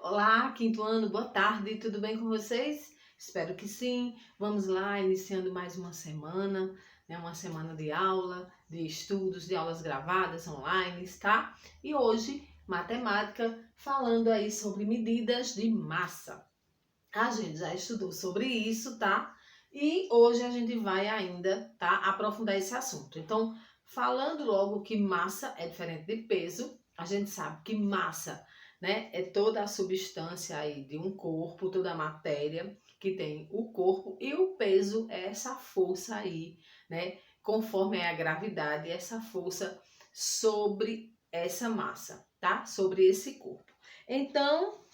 Olá, quinto ano, boa tarde, tudo bem com vocês? Espero que sim. Vamos lá, iniciando mais uma semana, né? Uma semana de aula, de estudos, de aulas gravadas, online, tá? E hoje, matemática, falando aí sobre medidas de massa. A gente já estudou sobre isso, tá? E hoje a gente vai ainda, tá? Aprofundar esse assunto. Então, falando logo que massa é diferente de peso, a gente sabe que massa, né, é toda a substância aí de um corpo, toda a matéria que tem o corpo, e o peso é essa força aí, né, conforme é a gravidade, essa força sobre essa massa, tá? Sobre esse corpo. Então,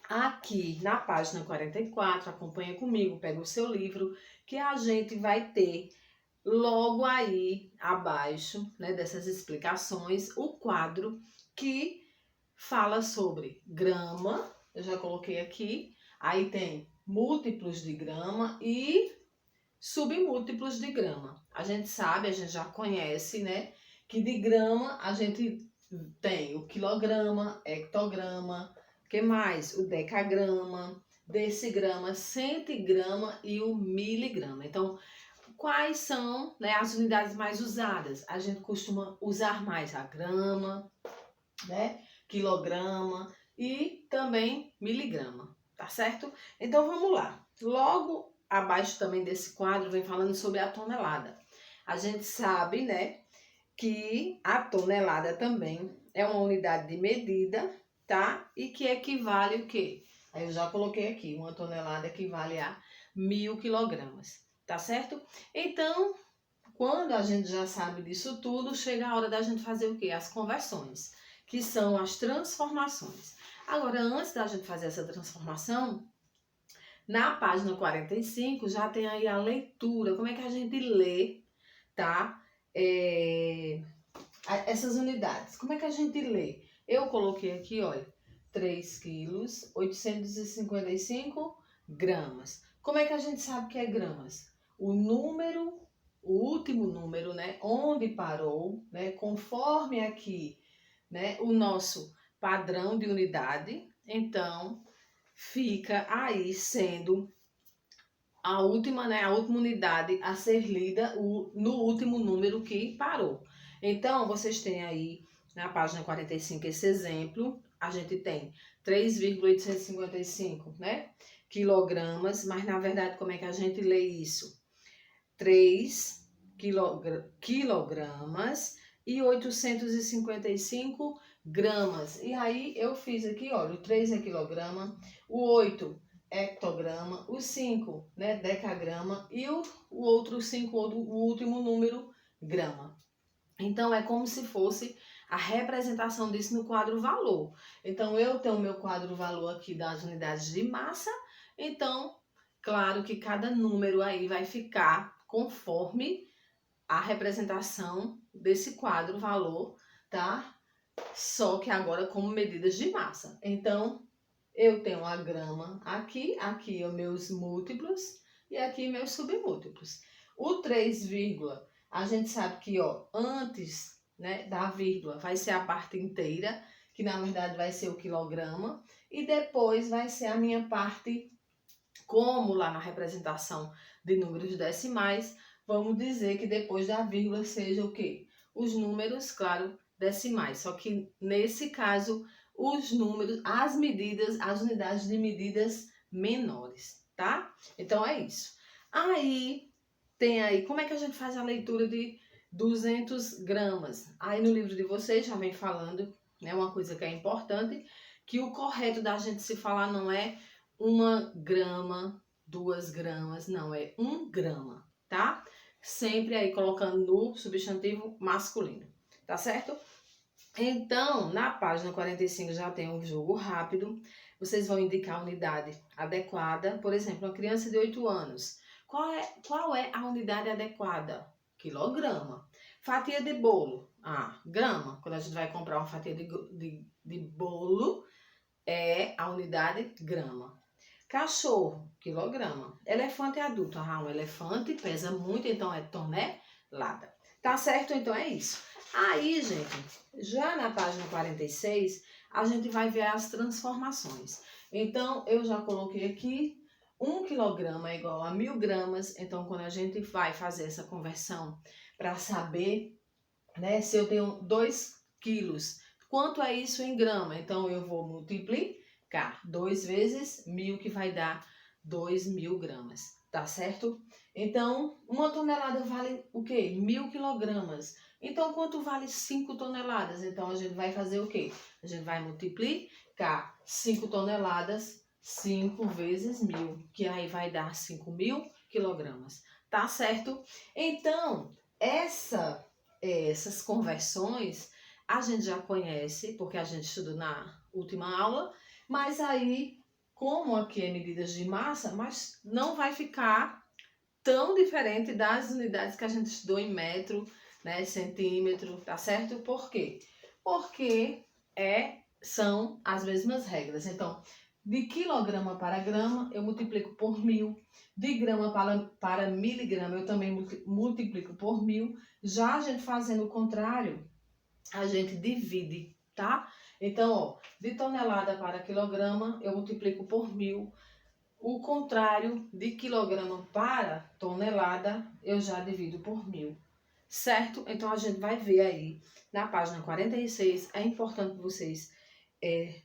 aqui na página 44, acompanha comigo, pega o seu livro, que a gente vai ter logo aí abaixo, né, dessas explicações, o quadro que fala sobre grama, eu já coloquei aqui, aí tem múltiplos de grama e submúltiplos de grama. A gente sabe, a gente já conhece, né, que de grama a gente tem o quilograma, hectograma, que mais? O decagrama, decigrama, centigrama e o miligrama. Então, quais são, né, as unidades mais usadas? A gente costuma usar mais a grama, né, quilograma e também miligrama, tá certo? Então vamos lá. Logo abaixo também desse quadro vem falando sobre a tonelada. A gente sabe, né, que a tonelada também é uma unidade de medida, tá? E que equivale o quê? Aí eu já coloquei aqui, uma tonelada equivale a 1000 quilogramas, tá certo? Então, quando a gente já sabe disso tudo, chega a hora da gente fazer o quê? As conversões, que são as transformações. Agora, antes da gente fazer essa transformação, na página 45 já tem aí a leitura, como é que a gente lê, tá? Essas unidades, como é que a gente lê? Eu coloquei aqui, olha, 3 quilos, 855 gramas. Como é que a gente sabe que é gramas? O número, o último número, né, onde parou, né, conforme aqui, né, o nosso padrão de unidade, então fica aí sendo a última, né, a última unidade a ser lida no último número que parou. Então, vocês têm aí na página 45 esse exemplo. A gente tem 3,855, né, quilogramas, mas na verdade como é que a gente lê isso? 3 quilogramas e 855 gramas. E aí eu fiz aqui, olha, o 3 é quilograma, o 8 hectograma, o 5, né, decagrama e o outro 5, o último número, grama. Então é como se fosse a representação disso no quadro valor. Então eu tenho o meu quadro valor aqui das unidades de massa, então claro que cada número aí vai ficar conforme a representação desse quadro valor, tá? Só que agora como medidas de massa. Então, eu tenho a grama aqui, aqui os meus múltiplos e aqui meus submúltiplos. O 3, a gente sabe que, ó, antes, né, da vírgula vai ser a parte inteira, que na verdade vai ser o quilograma, e depois vai ser a minha parte, como lá na representação de números decimais, vamos dizer que depois da vírgula seja o quê? Os números, claro, decimais. Só que nesse caso, os números, as medidas, as unidades de medidas menores, tá? Então é isso. Aí, tem aí, como é que a gente faz a leitura de 200 gramas? Aí no livro de vocês já vem falando, né, uma coisa que é importante, que o correto da gente se falar não é 1 grama, 2 gramas, não, é 1 grama, tá? Sempre aí colocando no substantivo masculino, tá certo? Então, na página 45 já tem um jogo rápido, vocês vão indicar a unidade adequada, por exemplo, uma criança de 8 anos. Qual é a unidade adequada? Quilograma. Fatia de bolo, grama. Quando a gente vai comprar uma fatia de bolo, é a unidade grama. Cachorro, quilograma. Elefante adulto, um elefante pesa muito, então é tonelada. Tá certo? Então é isso. Aí, gente, já na página 46, a gente vai ver as transformações. Então, eu já coloquei aqui 1 quilograma é igual a 1000 gramas. Então, quando a gente vai fazer essa conversão para saber, né, se eu tenho 2 quilos, quanto é isso em grama? Então, eu vou multiplicar 2 vezes 1000, que vai dar 2000 gramas, tá certo? Então, 1 tonelada vale o quê? 1000 quilogramas. Então, quanto vale 5 toneladas? Então, a gente vai fazer o quê? A gente vai multiplicar 5 toneladas, 5 vezes 1000, que aí vai dar 5000 quilogramas, tá certo? Então, essas conversões a gente já conhece, porque a gente estudou na última aula, mas aí, como aqui é medidas de massa, mas não vai ficar tão diferente das unidades que a gente estudou em metro, né, centímetro, tá certo? Por quê? Porque são as mesmas regras. Então, de quilograma para grama, eu multiplico por 1000. De grama para miligrama, eu também multiplico por 1000. Já a gente fazendo o contrário, a gente divide, tá? Então, ó, de tonelada para quilograma, eu multiplico por 1000. O contrário, de quilograma para tonelada, eu já divido por 1000, certo? Então, a gente vai ver aí na página 46, é importante vocês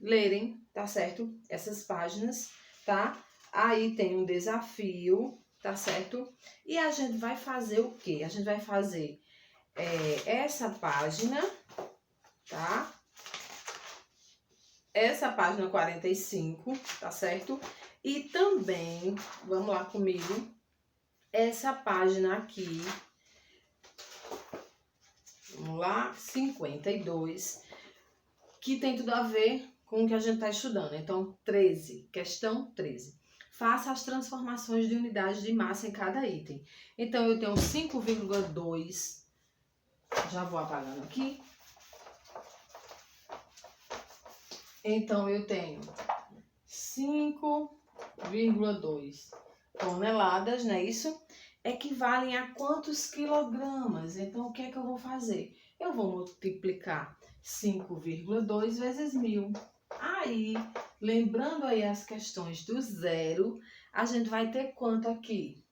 lerem, tá certo? Essas páginas, tá? Aí tem um desafio, tá certo? E a gente vai fazer o quê? A gente vai fazer essa página, tá? Essa página 45, tá certo? E também, vamos lá comigo, essa página aqui, vamos lá, 52, que tem tudo a ver com o que a gente está estudando. Então, 13, questão 13. Faça as transformações de unidades de massa em cada item. Então, eu tenho 5,2, já vou apagando aqui. Então, eu tenho 5,2 toneladas, não é isso? Equivalem a quantos quilogramas? Então, o que é que eu vou fazer? Eu vou multiplicar 5,2 vezes 1000. Aí, lembrando aí as questões do zero, a gente vai ter quanto aqui?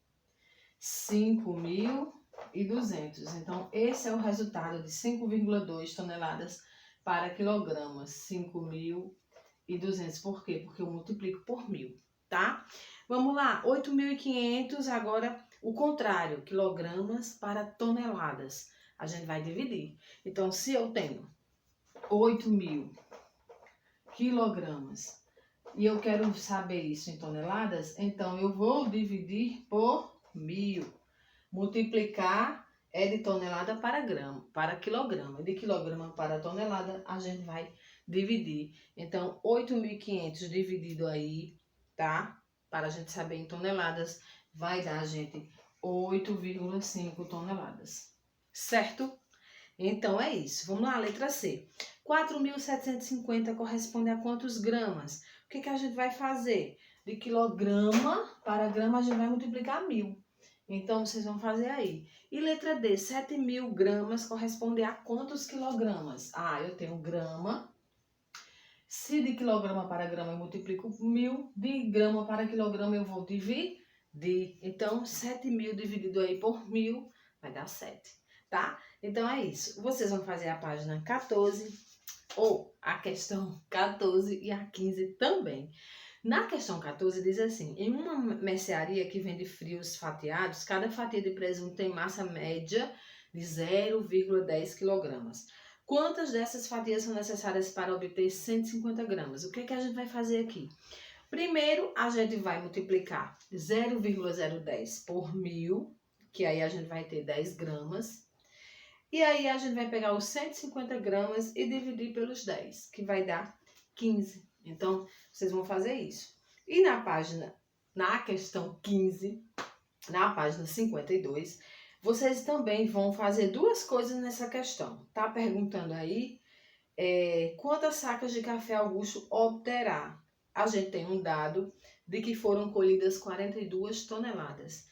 5.200. Então, esse é o resultado de 5,2 toneladas para quilogramas. 5.200. Por quê? Porque eu multiplico por 1000, tá? Vamos lá, 8.500, agora o contrário, quilogramas para toneladas. A gente vai dividir. Então, se eu tenho 8.000 quilogramas e eu quero saber isso em toneladas, então eu vou dividir por 1000. Multiplicar é de tonelada para grama, para quilograma. De quilograma para tonelada, a gente vai dividir. Então, 8.500 dividido aí, tá? Para a gente saber em toneladas, vai dar, gente, 8,5 toneladas. Certo? Então, é isso. Vamos lá, letra C. 4.750 corresponde a quantos gramas? O que a gente vai fazer? De quilograma para grama, a gente vai multiplicar 1000. Então, vocês vão fazer aí. E letra D, 7.000 gramas corresponde a quantos quilogramas? Ah, eu tenho grama. Se de quilograma para grama eu multiplico por 1000, de grama para quilograma eu vou dividir. Então, 7.000 dividido aí por 1000 vai dar 7, tá? Então, é isso. Vocês vão fazer a página 14, ou a questão 14 e a 15 também. Na questão 14 diz assim: em uma mercearia que vende frios fatiados, cada fatia de presunto tem massa média de 0,10 kg. Quantas dessas fatias são necessárias para obter 150 gramas? O que a gente vai fazer aqui? Primeiro, a gente vai multiplicar 0,010 por 1000, que aí a gente vai ter 10 gramas. E aí a gente vai pegar os 150 gramas e dividir pelos 10, que vai dar 15. Então, vocês vão fazer isso. E na questão 15, na página 52, vocês também vão fazer duas coisas nessa questão. Tá perguntando aí quantas sacas de café Augusto obterá? A gente tem um dado de que foram colhidas 42 toneladas.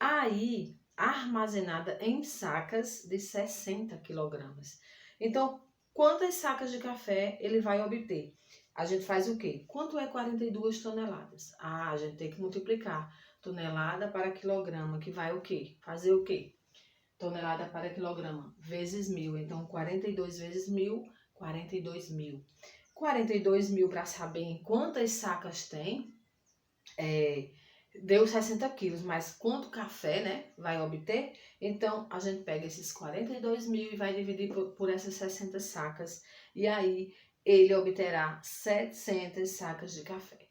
Aí, armazenada em sacas de 60 quilogramas. Então, quantas sacas de café ele vai obter. A gente faz o quê? Quanto é 42 toneladas? A gente tem que multiplicar tonelada para quilograma, que vai o quê? Fazer o quê? Tonelada para quilograma vezes 1.000. Então, 42 vezes 1.000, 42 mil. 42 mil para saber em quantas sacas tem, deu 60 quilos, mas quanto café, né, vai obter? Então, a gente pega esses 42 mil e vai dividir por essas 60 sacas. E aí, ele obterá 700 sacas de café,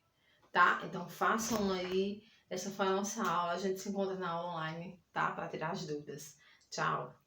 tá? Então, façam aí. Essa foi a nossa aula. A gente se encontra na aula online, tá? Para tirar as dúvidas. Tchau!